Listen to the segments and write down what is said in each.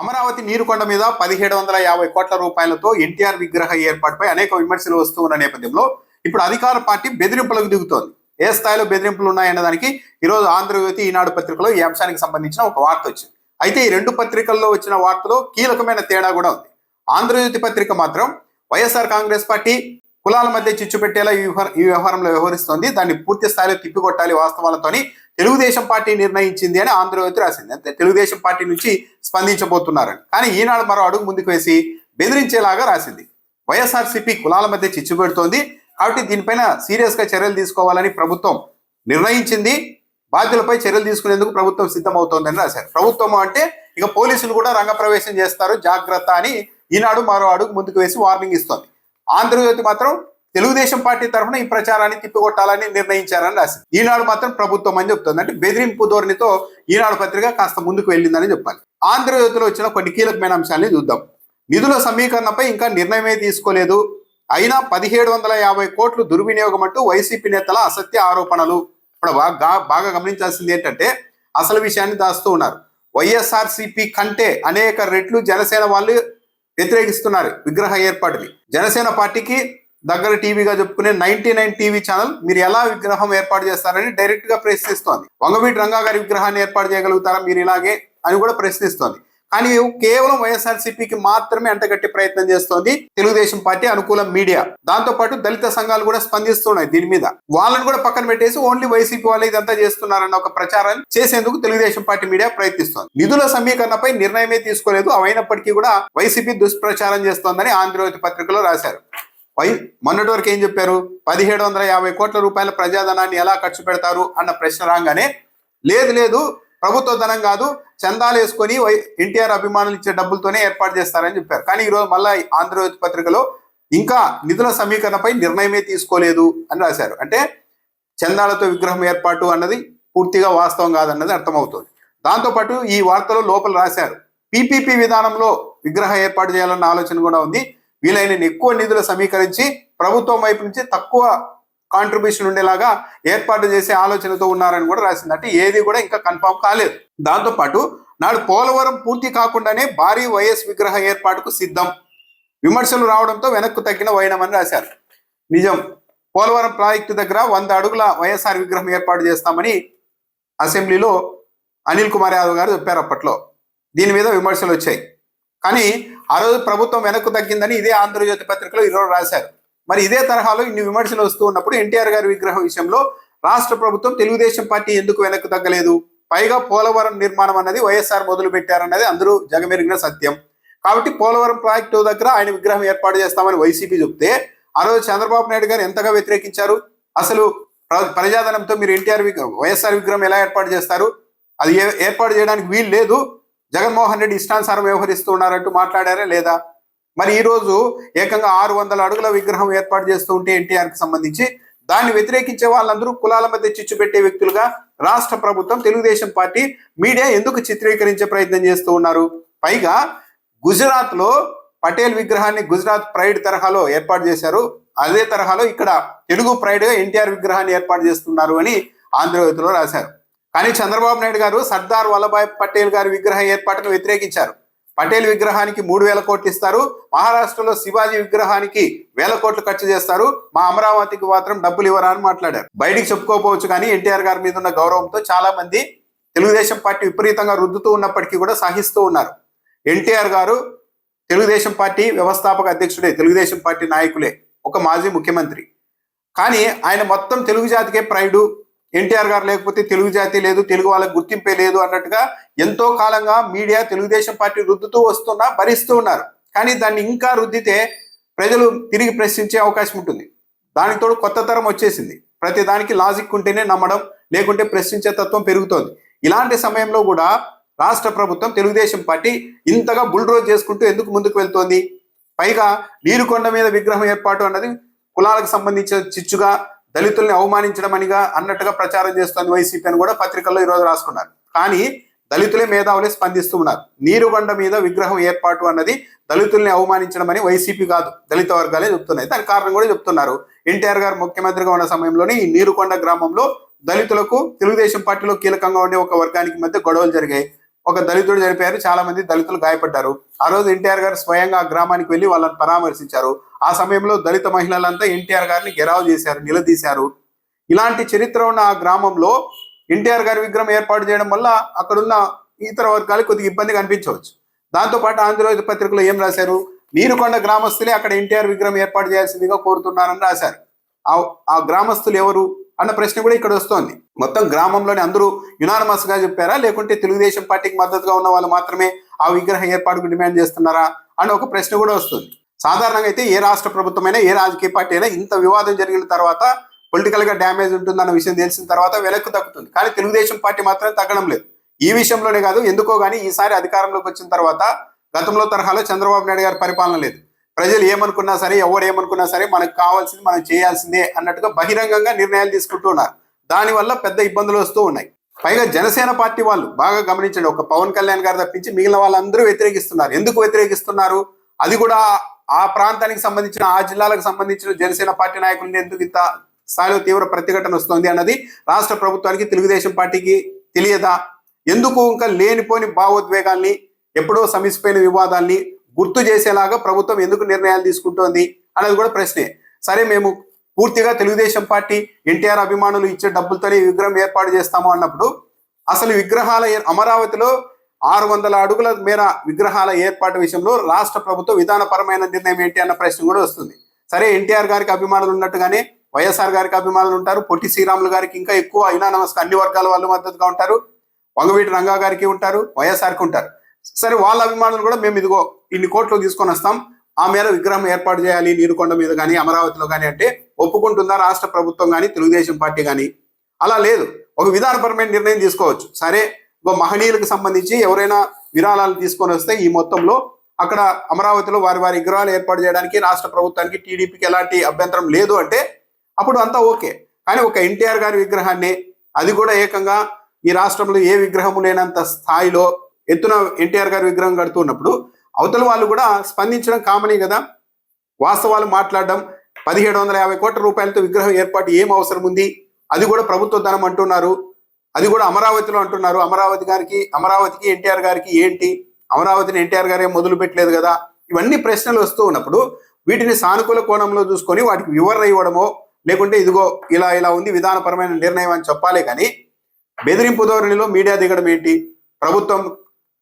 అమరావతి నీరుకొండ మీద 1750 కోట్ల రూపాయలతో ఎన్టీఆర్ విగ్రహ ఏర్పాటుపై అనేక విమర్శలు వస్తూ ఉన్న నేపథ్యంలో ఇప్పుడు అధికార పార్టీ బెదిరింపులకు దిగుతోంది. ఏ స్థాయిలో బెదిరింపులు ఉన్నాయన్న దానికి ఈరోజు ఆంధ్రజ్యోతి, ఈనాడు పత్రికలో ఈ అంశానికి సంబంధించిన ఒక వార్త వచ్చింది. అయితే ఈ రెండు పత్రికల్లో వచ్చిన వార్తలో కీలకమైన తేడా కూడా ఉంది. ఆంధ్రజ్యోతి పత్రిక మాత్రం వైఎస్ఆర్ కాంగ్రెస్ పార్టీ కులాల మధ్య చిచ్చు పెట్టేలా ఈ వ్యవహారంలో వ్యవహరిస్తోంది, దాన్ని పూర్తి స్థాయిలో తిప్పికొట్టాలి వాస్తవాలతోని తెలుగుదేశం పార్టీ నిర్ణయించింది అని ఆంధ్రజ్యోతి రాసింది. అంటే తెలుగుదేశం పార్టీ నుంచి స్పందించబోతున్నారని. కానీ ఈనాడు మరో అడుగు ముందుకు వేసి బెదిరించేలాగా రాసింది. వైఎస్ఆర్సీపీ కులాల మధ్య చిచ్చు పెడుతోంది కాబట్టి దీనిపైన సీరియస్ గా చర్యలు తీసుకోవాలని ప్రభుత్వం నిర్ణయించింది, బాధ్యులపై చర్యలు తీసుకునేందుకు ప్రభుత్వం సిద్ధమవుతోందని రాశారు. ప్రభుత్వం అంటే ఇక పోలీసులు కూడా రంగప్రవేశం చేస్తారు, జాగ్రత్త అని ఈనాడు మరో అడుగు ముందుకు వేసి వార్నింగ్ ఇస్తోంది. ఆంధ్రజ్యోతి మాత్రం తెలుగుదేశం పార్టీ తరఫున ఈ ప్రచారాన్ని తిప్పికొట్టాలని నిర్ణయించారని రాసింది. ఈనాడు మాత్రం ప్రభుత్వం అని చెప్తుంది. అంటే బెదిరింపు ధోరణితో ఈనాడు పత్రిక కాస్త ముందుకు వెళ్ళిందని చెప్పాలి. ఆంధ్రజ్యోతిలో వచ్చిన కొన్ని కీలకమైన అంశాలని చూద్దాం. నిధుల సమీకరణపై ఇంకా నిర్ణయమే తీసుకోలేదు, అయినా 1750 కోట్లు దుర్వినియోగం అంటూ వైసీపీ నేతల అసత్య ఆరోపణలు. ఇప్పుడు బాగా గమనించాల్సింది ఏంటంటే అసలు విషయాన్ని దాస్తూ ఉన్నారు. వైఎస్ఆర్సీపీ కంటే అనేక రెట్లు జనసేన వాళ్ళు వ్యతిరేకిస్తున్నారు విగ్రహ ఏర్పాటుని. జనసేన పార్టీకి దగ్గర టీవీగా చెప్పుకునే 99 టీవీ ఛానల్ మీరు ఎలా విగ్రహం ఏర్పాటు చేస్తారని డైరెక్ట్ గా ప్రశ్నిస్తోంది. వంగవీటి రంగా గారి విగ్రహాన్ని ఏర్పాటు చేయగలుగుతారా మీరు ఇలాగే అని కూడా ప్రశ్నిస్తోంది. కానీ కేవలం వైఎస్ఆర్సీపీకి మాత్రమే అంటగట్టే ప్రయత్నం చేస్తోంది తెలుగుదేశం పార్టీ అనుకూల మీడియా. దాంతో పాటు దళిత సంఘాలు కూడా స్పందిస్తున్నాయి దీని మీద. వాళ్ళని కూడా పక్కన పెట్టేసి ఓన్లీ వైసీపీ వాళ్ళు ఇదంతా చేస్తున్నారన్న ఒక ప్రచారాన్ని చేసేందుకు తెలుగుదేశం పార్టీ మీడియా ప్రయత్నిస్తోంది. నిధుల సమీకరణపై నిర్ణయమే తీసుకోలేదు, అయినప్పటికీ కూడా వైసీపీ దుష్ప్రచారం చేస్తోందని ఆంధ్రజ్యోతి పత్రికలో రాశారు. మొన్నటి వరకు ఏం చెప్పారు? 1750 కోట్ల రూపాయల ప్రజాధనాన్ని ఎలా ఖర్చు పెడతారు అన్న ప్రశ్న రాగానే లేదు ప్రభుత్వ ధనం కాదు, చందాలు వేసుకొని ఎన్టీఆర్ అభిమానులు ఇచ్చే డబ్బులతోనే ఏర్పాటు చేస్తారని చెప్పారు. కానీ ఈరోజు మళ్ళా ఆంధ్రజ్యోతి పత్రికలో ఇంకా నిధుల సమీకరణపై నిర్ణయమే తీసుకోలేదు అని రాశారు. అంటే చందాలతో విగ్రహం ఏర్పాటు అన్నది పూర్తిగా వాస్తవం కాదన్నది అర్థమవుతుంది. దాంతోపాటు ఈ వార్తలో లోపల రాశారు, పీపీపీ విధానంలో విగ్రహ ఏర్పాటు చేయాలన్న ఆలోచన కూడా ఉంది, వీలైన ఎక్కువ నిధులు సమీకరించి ప్రభుత్వం వైపు నుంచి తక్కువ కాంట్రిబ్యూషన్ ఉండేలాగా ఏర్పాటు చేసే ఆలోచనతో ఉన్నారని కూడా రాసింది. అంటే ఏది కూడా ఇంకా కన్ఫర్మ్ కాలేదు. దాంతోపాటు నాడు పోలవరం పూర్తి కాకుండానే భారీ వైఎస్ విగ్రహ ఏర్పాటుకు సిద్ధం, విమర్శలు రావడంతో వెనక్కు తగ్గిన వైనమని రాశారు. నిజం, పోలవరం ప్రాజెక్టు దగ్గర 100 అడుగుల వైఎస్ఆర్ విగ్రహం ఏర్పాటు చేస్తామని అసెంబ్లీలో అనిల్ కుమార్ యాదవ్ గారు చెప్పారు అప్పట్లో. దీని మీద విమర్శలు వచ్చాయి. కానీ ఆ రోజు ప్రభుత్వం వెనక్కు తగ్గిందని ఇదే ఆంధ్రజ్యోతి పత్రికలో ఈరోజు రాశారు. మరి ఇదే తరహాలో ఇన్ని విమర్శలు వస్తూ ఉన్నప్పుడు ఎన్టీఆర్ గారి విగ్రహం విషయంలో రాష్ట్ర ప్రభుత్వం తెలుగుదేశం పార్టీ ఎందుకు వెనక్కు తగ్గలేదు? పైగా పోలవరం నిర్మాణం అన్నది వైఎస్ఆర్ మొదలు పెట్టారన్నది అందరూ జగమెరిగిన సత్యం. కాబట్టి పోలవరం ప్రాజెక్టు దగ్గర ఆయన విగ్రహం ఏర్పాటు చేస్తామని వైసీపీ చెప్తే ఆ రోజు చంద్రబాబు నాయుడు గారు ఎంతగా వ్యతిరేకించారు. అసలు ప్రజాధనంతో మీరు వైఎస్ఆర్ విగ్రహం ఎలా ఏర్పాటు చేస్తారు? అది ఏర్పాటు చేయడానికి వీలు లేదు, జగన్మోహన్ రెడ్డి ఇష్టానుసారం వ్యవహరిస్తూ ఉన్నారంటూ మాట్లాడారా లేదా? మరి ఈ రోజు ఏకంగా 600 అడుగుల విగ్రహం ఏర్పాటు చేస్తూ ఉంటే ఎన్టీఆర్కి సంబంధించి దాన్ని వ్యతిరేకించే వాళ్ళందరూ కులాల మధ్య చిచ్చు పెట్టే వ్యక్తులుగా రాష్ట్ర ప్రభుత్వం, తెలుగుదేశం పార్టీ మీడియా ఎందుకు చిత్రీకరించే ప్రయత్నం చేస్తూ ఉన్నారు? పైగా గుజరాత్ లో పటేల్ విగ్రహాన్ని గుజరాత్ ప్రైడ్ తరహాలో ఏర్పాటు చేశారు, అదే తరహాలో ఇక్కడ తెలుగు ప్రైడ్ గా ఎన్టీఆర్ విగ్రహాన్ని ఏర్పాటు చేస్తున్నారు అని ఆంధ్రజ్యోతిలో రాశారు. కానీ చంద్రబాబు నాయుడు గారు సర్దార్ వల్లభాయ్ పటేల్ గారి విగ్రహ ఏర్పాటును వ్యతిరేకించారు. పటేల్ విగ్రహానికి 3000 కోట్లు ఇస్తారు, మహారాష్ట్రలో శివాజీ విగ్రహానికి 1000 కోట్లు ఖర్చు చేస్తారు, మా అమరావతికి మాత్రం డబ్బులు ఇవ్వరా అని మాట్లాడారు. బయటికి చెప్పుకోకపోవచ్చు కానీ ఎన్టీఆర్ గారి మీద ఉన్న గౌరవంతో చాలా మంది తెలుగుదేశం పార్టీ విపరీతంగా రుద్దుతూ ఉన్నప్పటికీ కూడా సహిస్తూ ఉన్నారు. ఎన్టీఆర్ గారు తెలుగుదేశం పార్టీ వ్యవస్థాపక అధ్యక్షుడే, తెలుగుదేశం పార్టీ నాయకులే, ఒక మాజీ ముఖ్యమంత్రి. కానీ ఆయన మొత్తం తెలుగు జాతికే ప్రైడు, ఎన్టీఆర్ గారు లేకపోతే తెలుగు జాతి లేదు, తెలుగు వాళ్ళకి గుర్తింపే లేదు అన్నట్టుగా ఎంతో కాలంగా మీడియా తెలుగుదేశం పార్టీ రుద్దుతూ వస్తున్నా భరిస్తూ ఉన్నారు. కానీ దాన్ని ఇంకా రుద్దితే ప్రజలు తిరిగి ప్రశ్నించే అవకాశం ఉంటుంది. దానికి తోడు కొత్త తరం వచ్చేసింది, ప్రతి దానికి లాజిక్ ఉంటేనే నమ్మడం, లేకుంటే ప్రశ్నించే తత్వం పెరుగుతోంది. ఇలాంటి సమయంలో కూడా రాష్ట్ర ప్రభుత్వం, తెలుగుదేశం పార్టీ ఇంతగా బుల్డ్రోజ్ చేసుకుంటూ ఎందుకు ముందుకు వెళ్తోంది? పైగా నీరుకొండ మీద విగ్రహం ఏర్పాటు అన్నది కులాలకు సంబంధించిన చిచ్చుగా, దళితుల్ని అవమానించడం అనిగా అన్నట్టుగా ప్రచారం చేస్తోంది వైసీపీ అని కూడా పత్రికల్లో ఈరోజు రాసుకున్నారు. కానీ దళితులే మేధావులే స్పందిస్తూ ఉన్నారు. నీరుగొండ మీద విగ్రహం ఏర్పాటు అన్నది దళితుల్ని అవమానించడం అని వైసీపీ కాదు, దళిత వర్గాలే చెప్తున్నాయి. దానికి కారణం కూడా చెప్తున్నారు. ఎన్టీఆర్ గారు ముఖ్యమంత్రిగా ఉన్న సమయంలోనే ఈ నీరుకొండ గ్రామంలో దళితులకు తెలుగుదేశం పార్టీలో కీలకంగా ఉండే ఒక వర్గానికి మధ్య గొడవలు జరిగాయి. ఒక దళితుడు చనిపోయారు, చాలా మంది దళితులు గాయపడ్డారు. ఆ రోజు ఎన్టీఆర్ గారు స్వయంగా ఆ గ్రామానికి వెళ్ళి వాళ్ళని పరామర్శించారు. ఆ సమయంలో దళిత మహిళలంతా ఎన్టీఆర్ గారిని గెరావ్ చేశారు, నిలదీశారు. ఇలాంటి చరిత్ర ఉన్న ఆ గ్రామంలో ఎన్టీఆర్ గారి విగ్రహం ఏర్పాటు చేయడం వల్ల అక్కడున్న ఇతర వర్గాలకు కొద్దిగా ఇబ్బంది కనిపించవచ్చు. దాంతోపాటు ఆంధ్రజ్యోతి పత్రికలో ఏం రాశారు, నీరుకొండ గ్రామస్తులే అక్కడ ఎన్టీఆర్ విగ్రహం ఏర్పాటు చేయాల్సిందిగా కోరుతున్నారని రాశారు. ఆ గ్రామస్తులు ఎవరు అన్న ప్రశ్న కూడా ఇక్కడ వస్తోంది. మొత్తం గ్రామంలోని అందరూ యునానిమస్ గా చెప్పారా, లేకుంటే తెలుగుదేశం పార్టీకి మద్దతుగా ఉన్న వాళ్ళు మాత్రమే ఆ విగ్రహ ఏర్పాటుకు డిమాండ్ చేస్తున్నారా అని ఒక ప్రశ్న కూడా వస్తుంది. సాధారణంగా అయితే ఏ రాష్ట్ర ప్రభుత్వమైనా ఏ రాజకీయ పార్టీ అయినా ఇంత వివాదం జరిగిన తర్వాత పొలిటికల్ గా డ్యామేజ్ ఉంటుందన్న విషయం తెలిసిన తర్వాత వెనక్కు తగ్గుతుంది. కానీ తెలుగుదేశం పార్టీ మాత్రం తగ్గడం లేదు. ఈ విషయంలోనే కాదు, ఎందుకో గానీ ఈసారి అధికారంలోకి వచ్చిన తర్వాత గతంలో తరహాలో చంద్రబాబు నాయుడు గారి పరిపాలన లేదు. ప్రజలు ఏమనుకున్నా సరే, ఎవరు ఏమనుకున్నా సరే, మనకు కావాల్సింది మనం చేయాల్సిందే అన్నట్టుగా బహిరంగంగా నిర్ణయాలు తీసుకుంటూ ఉన్నారు. దానివల్ల పెద్ద ఇబ్బందులు వస్తూ ఉన్నాయి. పైగా జనసేన పార్టీ వాళ్ళు బాగా గమనించండి, ఒక పవన్ కళ్యాణ్ గారు తప్పించి మిగిలిన వాళ్ళందరూ వ్యతిరేకిస్తున్నారు. ఎందుకు వ్యతిరేకిస్తున్నారు? అది కూడా ఆ ప్రాంతానికి సంబంధించిన, ఆ జిల్లాలకు సంబంధించిన జనసేన పార్టీ నాయకులు ఎందుకు ఇంత స్థాయిలో తీవ్ర ప్రతిఘటన వస్తుంది అన్నది రాష్ట్ర ప్రభుత్వానికి, తెలుగుదేశం పార్టీకి తెలియదా? ఎందుకు ఇంకా లేనిపోని భావోద్వేగాల్ని, ఎప్పుడో సమసిపోయిన వివాదాల్ని గుర్తు చేసేలాగా ప్రభుత్వం ఎందుకు నిర్ణయాలు తీసుకుంటోంది అన్నది కూడా ప్రశ్నే. సరే, మేము పూర్తిగా తెలుగుదేశం పార్టీ ఎన్టీఆర్ అభిమానులు ఇచ్చే డబ్బులతోనే విగ్రహం ఏర్పాటు చేస్తాము అన్నప్పుడు అసలు విగ్రహాల అమరావతిలో 600 అడుగుల మేర విగ్రహాల ఏర్పాటు విషయంలో రాష్ట్ర ప్రభుత్వం విధానపరమైన నిర్ణయం ఏంటి అన్న ప్రశ్న కూడా వస్తుంది. సరే, ఎన్టీఆర్ గారికి అభిమానులు ఉన్నట్టుగానే వైఎస్ఆర్ గారికి అభిమానులు ఉంటారు, పొట్టి శ్రీరాములు గారికి ఇంకా ఎక్కువ యునానిమస్ అన్ని వర్గాల వాళ్ళు మద్దతుగా ఉంటారు, వంగవీటి రంగా గారికి ఉంటారు, వైఎస్ఆర్కి ఉంటారు. సరే, వాళ్ళ అభిమానులు కూడా మేము ఇదిగో ఇన్ని కోట్లు తీసుకొని వస్తాం, ఆ మేర విగ్రహం ఏర్పాటు చేయాలి నీరుకొండ మీద కానీ అమరావతిలో కానీ అంటే ఒప్పుకుంటుందా రాష్ట్ర ప్రభుత్వం కానీ తెలుగుదేశం పార్టీ కానీ? అలా లేదు. ఒక విధానపరమైన నిర్ణయం తీసుకోవచ్చు. సరే, మహనీయులకు సంబంధించి ఎవరైనా విరాళాలు తీసుకొని వస్తే ఈ మొత్తంలో అక్కడ అమరావతిలో వారి వారి విగ్రహాలు ఏర్పాటు చేయడానికి రాష్ట్ర ప్రభుత్వానికి, టీడీపీకి ఎలాంటి అభ్యంతరం లేదు అంటే అప్పుడు అంతా ఓకే. కానీ ఒక ఎన్టీఆర్ గారి విగ్రహాన్ని, అది కూడా ఏకంగా ఈ రాష్ట్రంలో ఏ విగ్రహము లేనంత స్థాయిలో ఎత్తున ఎన్టీఆర్ గారి విగ్రహం కడుతున్నప్పుడు అవతల వాళ్ళు కూడా స్పందించడం కామనే కదా. వాస్తవాలు మాట్లాడడం, 1750 కోట్ల రూపాయలతో విగ్రహం ఏర్పాటు ఏం అవసరం ఉంది, అది కూడా ప్రభుత్వ ధనం అంటున్నారు, అది కూడా అమరావతిలో అంటున్నారు. అమరావతికి ఎన్టీఆర్ గారికి ఏంటి, అమరావతిని ఎన్టీఆర్ గారే మొదలు పెట్టలేదు కదా. ఇవన్నీ ప్రశ్నలు వస్తూ ఉన్నప్పుడు వీటిని సానుకూల కోణంలో చూసుకొని వాటికి వివరణ ఇవ్వడమో, లేకుంటే ఇదిగో ఇలా ఇలా ఉంది విధానపరమైన నిర్ణయం అని చెప్పాలే కానీ బెదిరింపు ధోరణిలో మీడియా దిగడం ఏంటి? ప్రభుత్వం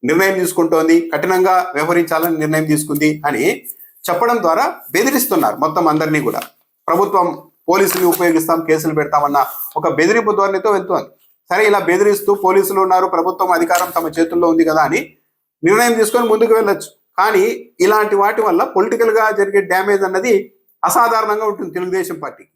నిర్ణయం తీసుకుంటోంది, కఠినంగా వ్యవహరించాలని నిర్ణయం తీసుకుంది అని చెప్పడం ద్వారా బెదిరిస్తున్నారు మొత్తం అందరినీ కూడా. ప్రభుత్వం పోలీసులు ఉపయోగిస్తాం, కేసులు పెడతామన్న ఒక బెదిరింపు ధోరణితో వెళ్తోంది. సరే, ఇలా బెదిరిస్తూ పోలీసులు ఉన్నారు, ప్రభుత్వం అధికారం తమ చేతుల్లో ఉంది కదా అని నిర్ణయం తీసుకొని ముందుకు వెళ్ళొచ్చు. కానీ ఇలాంటి వాటి వల్ల పొలిటికల్ గా జరిగే డ్యామేజ్ అన్నది అసాధారణంగా ఉంటుంది తెలుగుదేశం పార్టీకి.